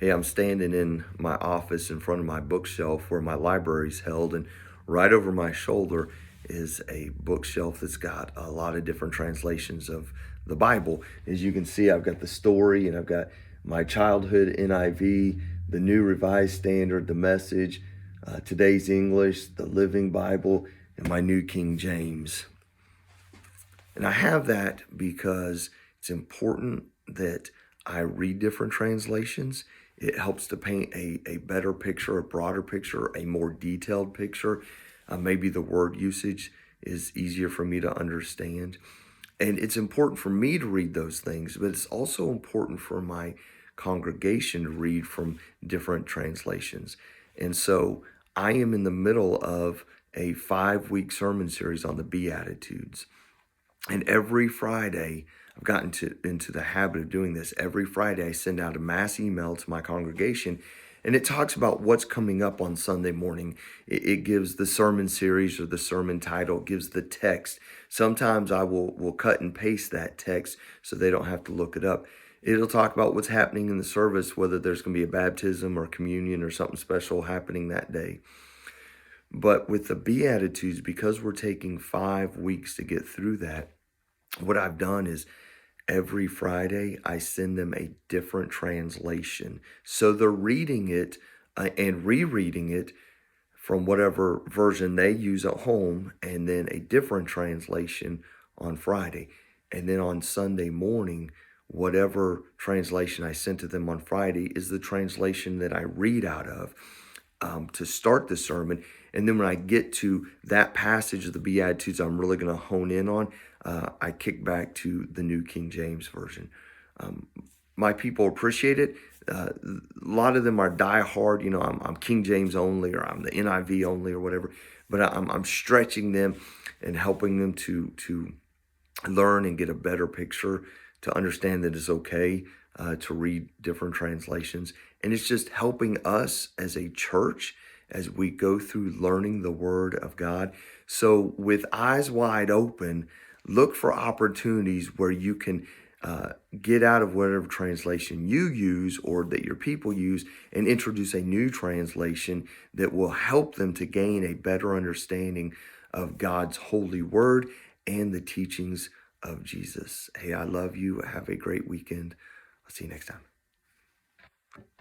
Hey, I'm standing in my office in front of my bookshelf where my library's held, and right over my shoulder is a bookshelf that's got a lot of different translations of the Bible. As you can see, I've got the story and I've got my childhood NIV, the New Revised Standard, the Message, today's English, the Living Bible, and my New King James. And I have that because it's important that I read different translations. It helps to paint a better picture, a broader picture, a more detailed picture. Maybe the word usage is easier for me to understand. And it's important for me to read those things, but it's also important for my congregation to read from different translations. And so I am in the middle of a 5-week sermon series on the Beatitudes. And every Friday, I've gotten into the habit of doing this. Every Friday, I send out a mass email to my congregation, and it talks about what's coming up on Sunday morning. It gives the sermon series or the sermon title, it gives the text. Sometimes I will cut and paste that text so they don't have to look it up. It'll talk about what's happening in the service, whether there's going to be a baptism or communion or something special happening that day. But with the Beatitudes, because we're taking 5 weeks to get through that, what I've done is every Friday I send them a different translation. So they're reading it and rereading it from whatever version they use at home, and then a different translation on Friday. And then on Sunday morning, whatever translation I sent to them on Friday is the translation that I read out of to start the sermon. And then when I get to that passage of the Beatitudes I'm really going to hone in on, I kick back to the New King James Version. My people appreciate it. A lot of them are diehard. I'm King James only, or I'm the NIV only, or whatever. But I'm stretching them and helping them to learn and get a better picture, to understand that it's okay to read different translations. And it's just helping us as a church as we go through learning the Word of God. So with eyes wide open, look for opportunities where you can get out of whatever translation you use or that your people use and introduce a new translation that will help them to gain a better understanding of God's holy word and the teachings of Jesus. Hey, I love you. Have a great weekend. I'll see you next time.